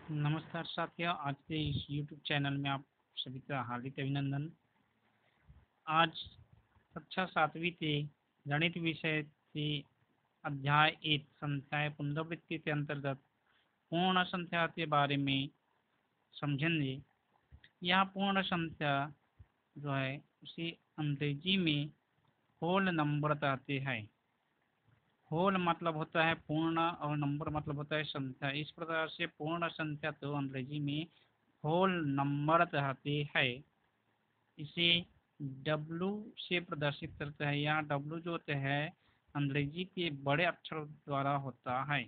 नमस्कार साथियों, आज के इस YouTube चैनल में आप सभी का हार्दिक अभिनंदन। आज कक्षा 7वीं के गणित विषय के अध्याय 1 संख्याएं पुनरावृत्ति के अंतर्गत पूर्ण संख्या के बारे में समझेंगे। यह पूर्ण संख्या जो है उसे अंग्रेजी में होल नंबर कहते हैं। होल मतलब होता है पूर्ण और नंबर मतलब होता है संख्या। इस प्रकार से पूर्ण संख्या तो अंग्रेजी में होल नंबर कहते हैं। इसे डब्लू से प्रदर्शित करता है। यहाँ डब्लू जो होता है अंग्रेजी के बड़े अक्षर द्वारा होता है।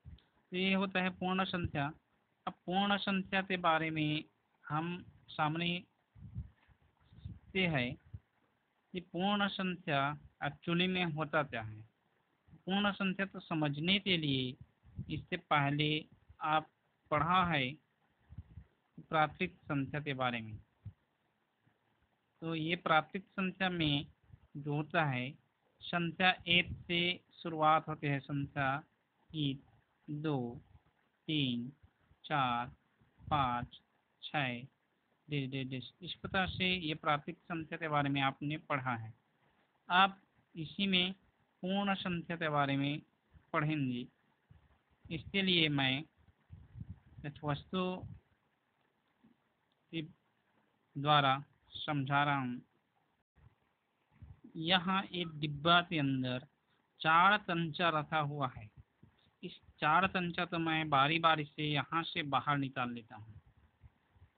तो ये होता है पूर्ण संख्या। अब पूर्ण संख्या के बारे में हम सामने सीखते हैं कि पूर्ण संख्या एक्चुअली में होता क्या है। पूर्ण संख्या तो समझने के लिए इससे पहले आप पढ़ा है प्राकृत संख्या के बारे में। तो ये प्राकृत संख्या में जो होता है संख्या एक से शुरुआत होती है। संख्या 1, 2, 3, 4, 5, 6 इस प्रकार से ये प्राकृत संख्या के बारे में आपने पढ़ा है। आप इसी में पूर्ण संख्या के बारे में पढ़ेंगे। इसके लिए मैं इस वस्तु के द्वारा समझा रहा हूँ। यहाँ एक डिब्बा के अंदर 4 तंचा रखा हुआ है। इस 4 तंचा तो मैं बारी बारी से यहाँ से बाहर निकाल लेता हूँ।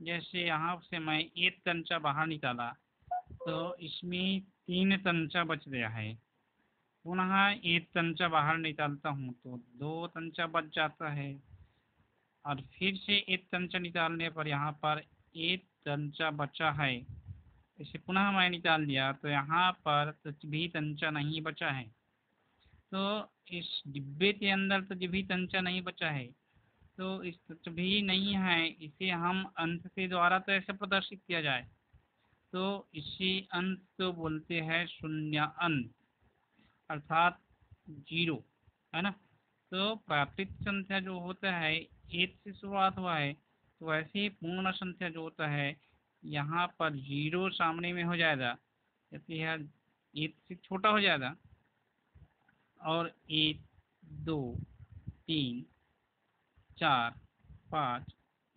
जैसे यहाँ से मैं एक तंचा बाहर निकाला तो इसमें 3 तंचा बच गया है। पुनः एक तंचा बाहर निकालता हूँ तो 2 तंचा बच जाता है। और फिर से एक तंचा निकालने पर यहाँ पर एक तंचा बचा है। इसे पुनः मैं निकाल दिया तो यहाँ पर कुछ भी तंचा नहीं बचा है। तो इस डिब्बे के अंदर तो भी तंचा नहीं बचा है। तो इस कुछ भी नहीं है, इसे हम अंक के द्वारा तो ऐसे प्रदर्शित किया जाए तो इसी अंक को बोलते हैं शून्य अंक, अर्थात 0, है ना। तो प्राकृत संख्या जो होता है एक से शुरुआत हुआ है, तो वैसे ही पूर्ण संख्या जो होता है यहाँ पर 0 सामने में हो जाएगा, जैसे यह एक से छोटा हो जाएगा। और 1, 2, 3, 4, 5,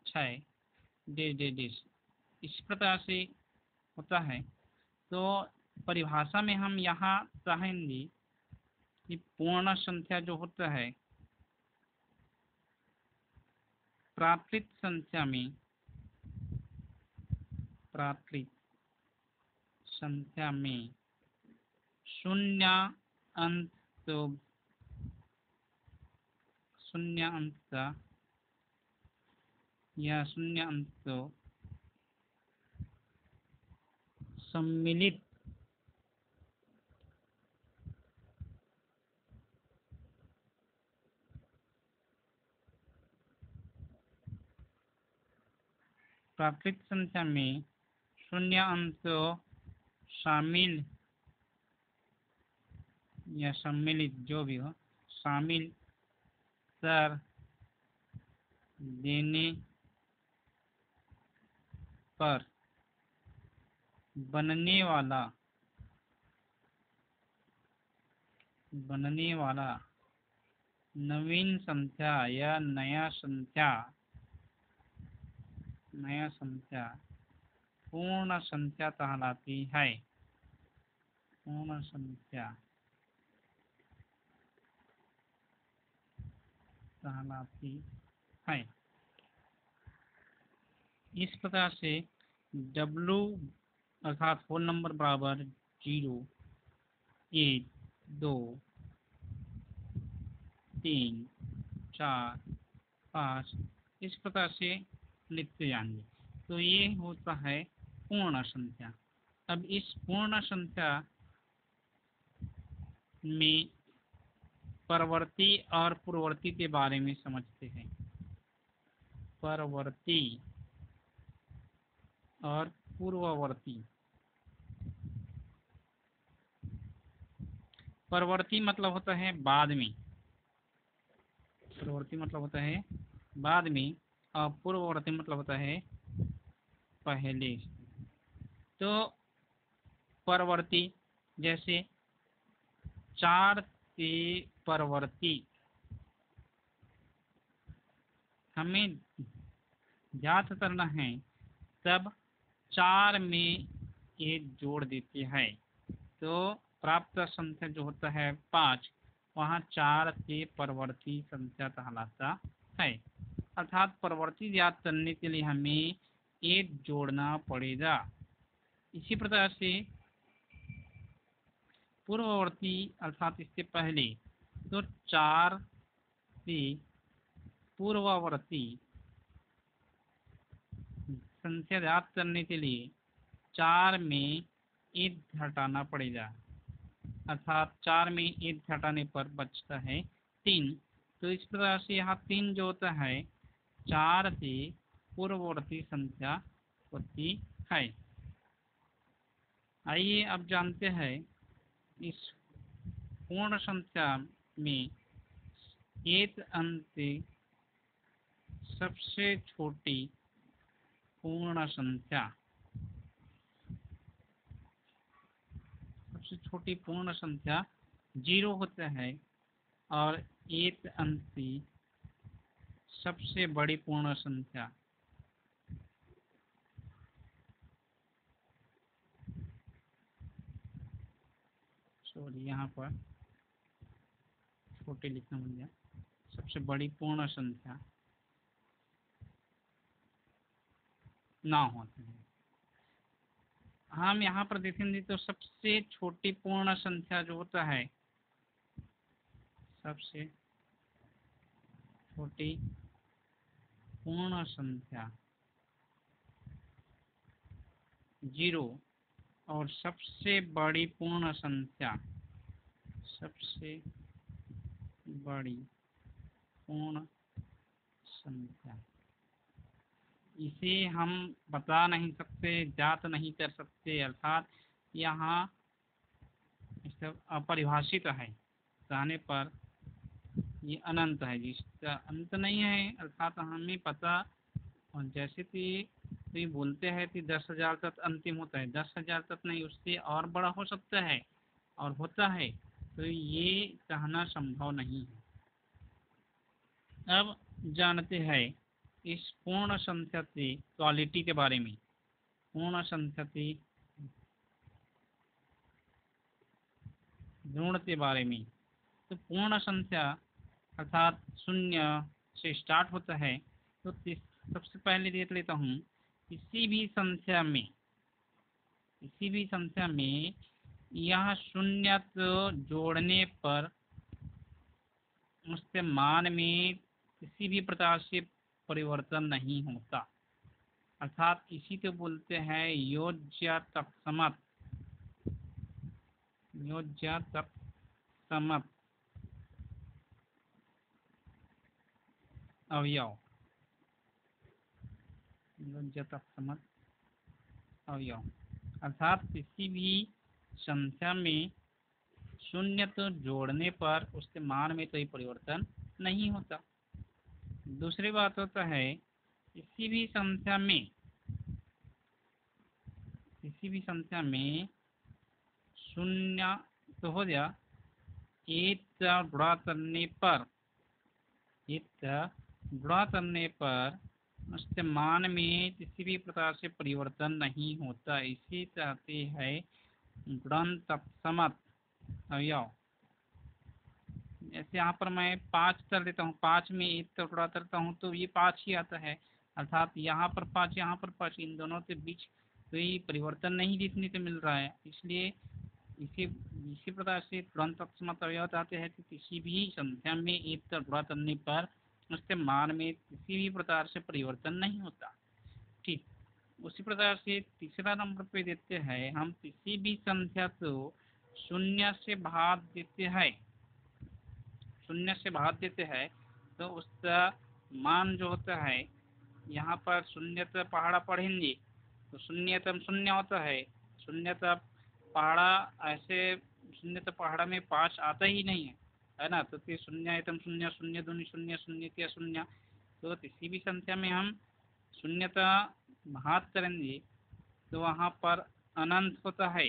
6 इस प्रकार से होता है। तो परिभाषा में हम यहाँ कहेंगे कि पूर्ण संख्या जो होता है प्राकृत संख्या में, प्राकृत संख्या में शून्य अंक तो शून्य अंक का या शून्य अंक तो सम्मिलित प्राकृत संख्या में शून्य अंक तो शामिल या सम्मिलित जो भी हो शामिल कर देने पर बनने वाला नवीन संख्या या नया संख्या पूर्ण संख्या कहलाती है। पूर्ण संख्या कहलाती है। इस प्रकार से W अर्थात होल नंबर बराबर 0, 1, 2, 3, 4, 5 इस प्रकार से लिखते जाएंगे। तो ये होता है पूर्ण संख्या। अब इस पूर्ण संख्या में परवर्ती और पूर्ववर्ती के बारे में समझते हैं। परवर्ती और पूर्ववर्ती। परवर्ती मतलब होता है बाद में। परवर्ती मतलब होता है बाद में, और पूर्ववर्ती मतलब होता है पहले। तो परवर्ती, जैसे 4 से परवर्ती, हमें ज्ञात करना है, तब 4 में 1 जोड़ देते हैं, तो प्राप्त संख्या जो होता है 5, वहाँ 4 से परवर्ती संख्या कहलाता है। अर्थात परवर्ती ज्ञात करने के लिए हमें 1 जोड़ना पड़ेगा। इसी प्रकार से पूर्ववर्ती अर्थात इससे पहले, तो 4 से पूर्ववर्ती संख्या ज्ञात करने के लिए 4 में 1 घटाना पड़ेगा, अर्थात 4 में 1 घटाने पर बचता है 3। तो इस प्रकार से यहाँ 3 जो होता है 4 से पूर्ववर्ती संख्या होती है। आइए अब जानते हैं इस पूर्ण संख्या में एक अंक से सबसे छोटी पूर्ण संख्या, सबसे छोटी पूर्ण संख्या 0 होता है, और एक अंक से सबसे बड़ी पूर्ण संख्या यहाँ पर छोटे लिखना भूल गया, सबसे बड़ी पूर्ण संख्या ना होते हैं। हम यहाँ पर देखेंगे तो सबसे छोटी पूर्ण संख्या जो होता है, सबसे छोटी पूर्ण संख्या 0, और सबसे बड़ी पूर्ण संख्या, सबसे बड़ी पूर्ण संख्या, इसे हम बता नहीं सकते, ज्ञात नहीं कर सकते, अर्थात यहाँ अपरिभाषित है, कहने पर ये अनंत है, जिसका अंत नहीं है, अर्थात हमें पता। और जैसे कि तो बोलते हैं कि 10,000 तक अंतिम होता है, 10,000 तक नहीं, उससे और बड़ा हो सकता है और होता है, तो ये कहना संभव नहीं है। अब जानते हैं इस पूर्ण संख्या की क्वालिटी के बारे में। पूर्ण संख्या की गुण के बारे में। तो पूर्ण संख्या अर्थात 0 से स्टार्ट होता है। तो सबसे पहले देख लेता हूँ, किसी भी संख्या में, किसी भी संख्या में यह 0 तो जोड़ने पर उसके मान में किसी भी प्रकार से परिवर्तन नहीं होता, अर्थात इसी को बोलते हैं योज्य तत्समत। योज्य तत्समत अवयव, योज्य तत्समत अवयव, अर्थात किसी भी संख्या में 0 तो जोड़ने पर उसके मान में कोई परिवर्तन नहीं होता। दूसरी बात होता है, किसी भी संख्या में, किसी भी संख्या में 0 तो हो गया, 1 का गुणा करने पर, 1 का गुणा करने पर उसके मान में किसी भी प्रकार से परिवर्तन नहीं होता। इसी कहते हैं गुणन तत्समत अवयव। जैसे यहाँ पर मैं 5 कर देता हूँ, 5 में 1 का गुणा करता हूँ तो ये 5 ही आता है, अर्थात यहाँ पर 5, यहाँ पर 5, इन दोनों के बीच कोई परिवर्तन नहीं देखने को मिल रहा है। इसलिए इसी प्रकार से तुरंत तत्समत अवयव आते हैं कि किसी भी संख्या में 1 का गुणा करने पर उसके मान में किसी भी प्रकार से परिवर्तन नहीं होता। ठीक उसी प्रकार से तीसरा नंबर पे देते हैं, हम किसी भी संख्या को 0 से भाग देते हैं, 0 से भाग देते हैं, तो उसका मान जो होता है, यहाँ पर 0 तो पहाड़ा पढ़ेंगे तो 0 शून्य होता है, 0 पहाड़ा ऐसे, 0 तो पहाड़ा में 5 आता ही नहीं है, है ना। तो 0 0 0 0 दूनी 0 0 के 0, तो किसी भी संख्या में हम शून्यता घात करेंगे तो वहाँ पर अनंत होता है,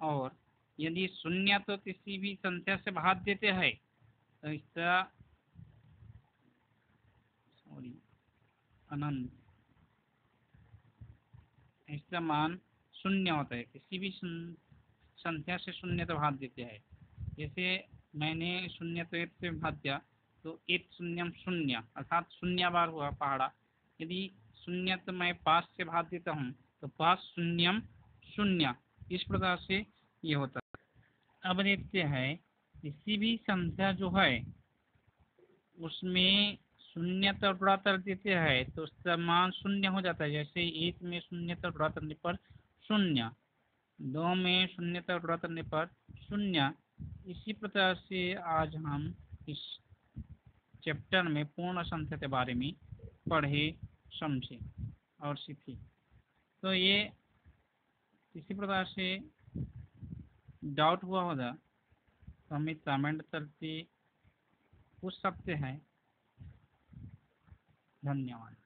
और यदि शून्य तो किसी भी संख्या से भाग देते हैं तो इसका अनंत, इसका मान शून्य होता है। किसी भी संख्या से शून्य तो भाग देते हैं, जैसे मैंने शून्य तो एक से भाग दिया तो एक शून्यम शून्य अर्थात शून्य बार हुआ पहाड़ा। यदि शून्य तो मैं 5 से भाग देता हूँ तो 5 शून्यम शून्य, इस प्रकार से ये होता है। अब देखते हैं किसी भी संख्या जो है उसमें शून्य तो गुणा कर देते हैं तो उसका मान शून्य हो जाता है। जैसे 1 में शून्य तो गुणा करने पर शून्य, 2 में शून्य तो गुणा करने पर शून्य। इसी प्रकार से आज हम इस चैप्टर में पूर्ण संख्या के बारे में पढ़े, समझे और सीखे। तो ये इसी प्रकार से डाउट हुआ होगा तो हमें कमेंट करके पूछ सकते हैं। धन्यवाद।